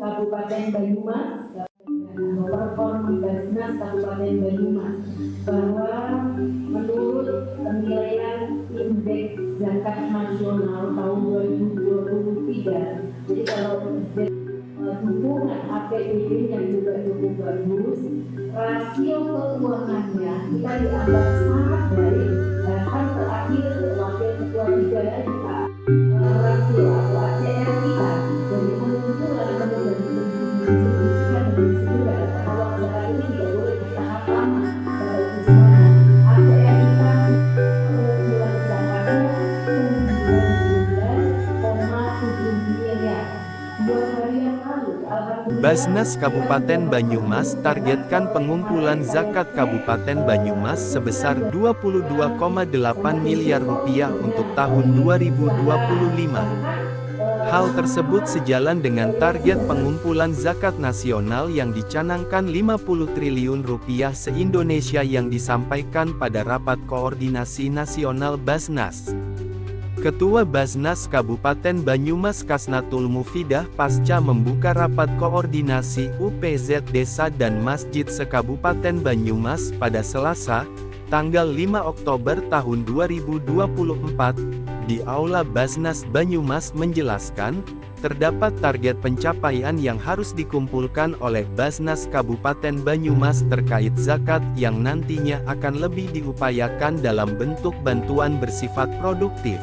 Kabupaten Banyumas, performa Basnas Kabupaten Banyumas, bahwa menurut penilaian indeks zakat nasional tahun 2023, jadi kalau dukungan APBD yang juga cukup bagus, rasio keuangannya kita dianggap sangat baik. Bahkan terakhir Wakil Ketua 3 kita rasio atau ACR kita dari pengumpulan kemudian didistribusikan menjadi segera, karena uang zakat ini tidak boleh ditahan lama. Bapak Ibu semuanya, ACR kita pengumpulan zakatnya 19,7 miliar. 2 hari yang lalu, Basnas Kabupaten Banyumas targetkan pengumpulan zakat Kabupaten Banyumas sebesar Rp22,8 miliar untuk tahun 2025. Hal tersebut sejalan dengan target pengumpulan zakat nasional yang dicanangkan Rp50 triliun se-Indonesia yang disampaikan pada Rapat Koordinasi Nasional Basnas. Ketua Basnas Kabupaten Banyumas Kasnatul Mufidah pasca membuka Rapat Koordinasi UPZ Desa dan Masjid se-Kabupaten Banyumas pada Selasa, tanggal 5 Oktober tahun 2024, di Aula Basnas Banyumas menjelaskan, terdapat target pencapaian yang harus dikumpulkan oleh Basnas Kabupaten Banyumas terkait zakat yang nantinya akan lebih diupayakan dalam bentuk bantuan bersifat produktif.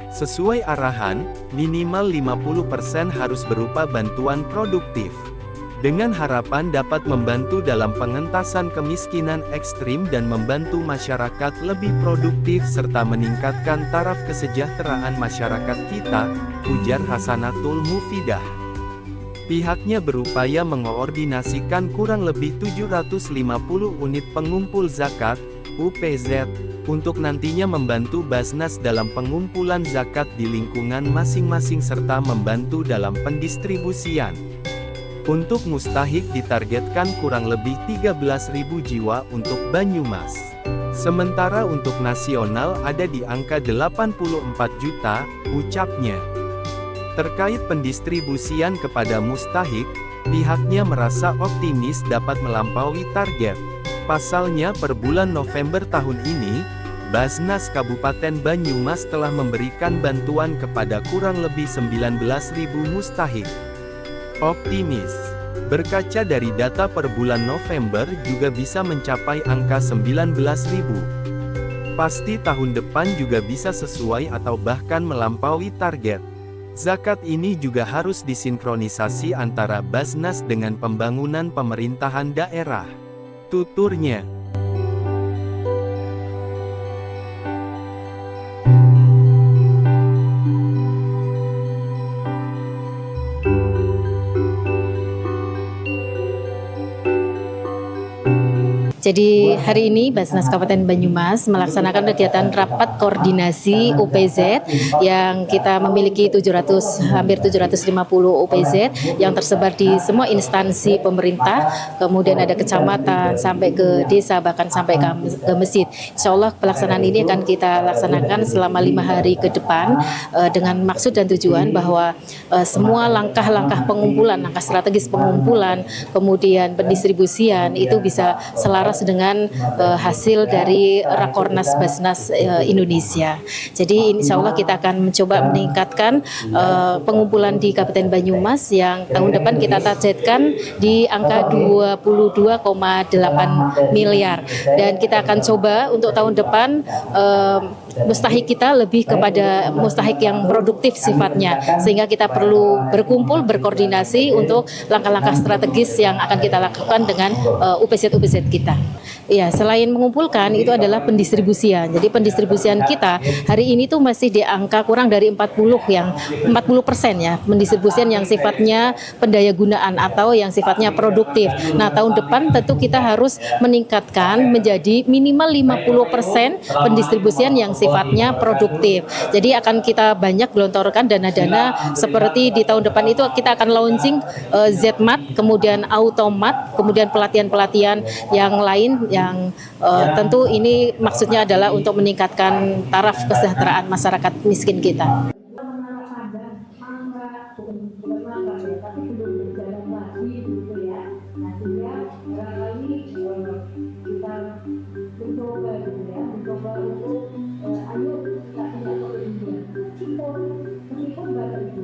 Sesuai arahan, minimal 50% harus berupa bantuan produktif. Dengan harapan dapat membantu dalam pengentasan kemiskinan ekstrim dan membantu masyarakat lebih produktif serta meningkatkan taraf kesejahteraan masyarakat kita, ujar Hasanatul Mufidah. Pihaknya berupaya mengoordinasikan kurang lebih 750 unit pengumpul zakat, UPZ, untuk nantinya membantu Basnas dalam pengumpulan zakat di lingkungan masing-masing serta membantu dalam pendistribusian. Untuk mustahik ditargetkan kurang lebih 13.000 jiwa untuk Banyumas. Sementara untuk nasional ada di angka 84 juta, ucapnya. Terkait pendistribusian kepada mustahik, pihaknya merasa optimis dapat melampaui target. Pasalnya per bulan November tahun ini, Basnas Kabupaten Banyumas telah memberikan bantuan kepada kurang lebih 19.000 mustahik. Optimis, berkaca dari data per bulan November juga bisa mencapai angka 19.000. Pasti tahun depan juga bisa sesuai atau bahkan melampaui target. Zakat ini juga harus disinkronisasi antara Basnas dengan pembangunan pemerintahan daerah. Tuturnya. Jadi hari ini Basnas Kabupaten Banyumas melaksanakan kegiatan rapat koordinasi UPZ yang kita memiliki hampir 750 UPZ yang tersebar di semua instansi pemerintah, kemudian ada kecamatan sampai ke desa bahkan sampai ke masjid. Insya Allah pelaksanaan ini akan kita laksanakan selama 5 hari ke depan dengan maksud dan tujuan bahwa semua langkah-langkah pengumpulan, langkah strategis pengumpulan, kemudian pendistribusian itu bisa selaras dengan hasil dari Rakornas Basnas Indonesia. Jadi insya Allah kita akan mencoba meningkatkan pengumpulan di Kabupaten Banyumas yang tahun depan kita targetkan di angka 22,8 miliar. Dan kita akan coba untuk tahun depan mustahik kita lebih kepada mustahik yang produktif sifatnya, sehingga kita perlu berkumpul, berkoordinasi untuk langkah-langkah strategis yang akan kita lakukan dengan UPZ-UPZ kita. Ya, selain mengumpulkan itu adalah pendistribusian. Jadi pendistribusian kita hari ini tuh masih di angka kurang dari 40% ya, pendistribusian yang sifatnya pendayagunaan atau yang sifatnya produktif. Nah, tahun depan tentu kita harus meningkatkan menjadi minimal 50% pendistribusian yang sifatnya produktif. Jadi akan kita banyak gelontorkan dana-dana seperti di tahun depan itu kita akan launching ZMAT, kemudian Automat, kemudian pelatihan-pelatihan yang lain yang tentu ini maksudnya adalah untuk meningkatkan taraf kesejahteraan masyarakat miskin kita. tapi belum berjalan lagi gitu ya. Nah sehingga barangkali kita mencoba gitu ya, mencoba untuk ayo kita tidak kepedulian meskipun Bapak Ibu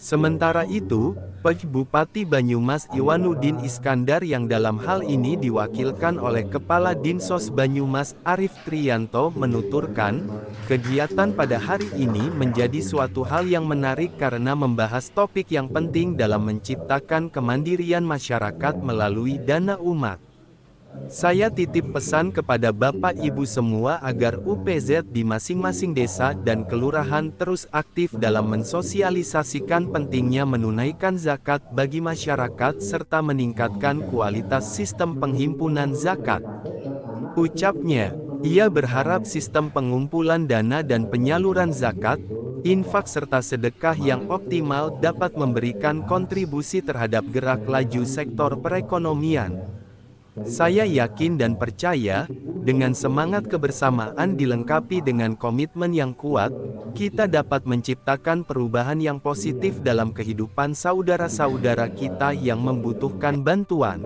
Sementara itu, Bupati Banyumas Iwanuddin Iskandar yang dalam hal ini diwakilkan oleh Kepala Dinsos Banyumas Arief Triyanto menuturkan, kegiatan pada hari ini menjadi suatu hal yang menarik karena membahas topik yang penting dalam menciptakan kemandirian masyarakat melalui dana umat. Saya titip pesan kepada Bapak Ibu semua agar UPZ di masing-masing desa dan kelurahan terus aktif dalam mensosialisasikan pentingnya menunaikan zakat bagi masyarakat serta meningkatkan kualitas sistem penghimpunan zakat. Ucapnya, ia berharap sistem pengumpulan dana dan penyaluran zakat, infak serta sedekah yang optimal dapat memberikan kontribusi terhadap gerak laju sektor perekonomian. Saya yakin dan percaya, dengan semangat kebersamaan dilengkapi dengan komitmen yang kuat, kita dapat menciptakan perubahan yang positif dalam kehidupan saudara-saudara kita yang membutuhkan bantuan.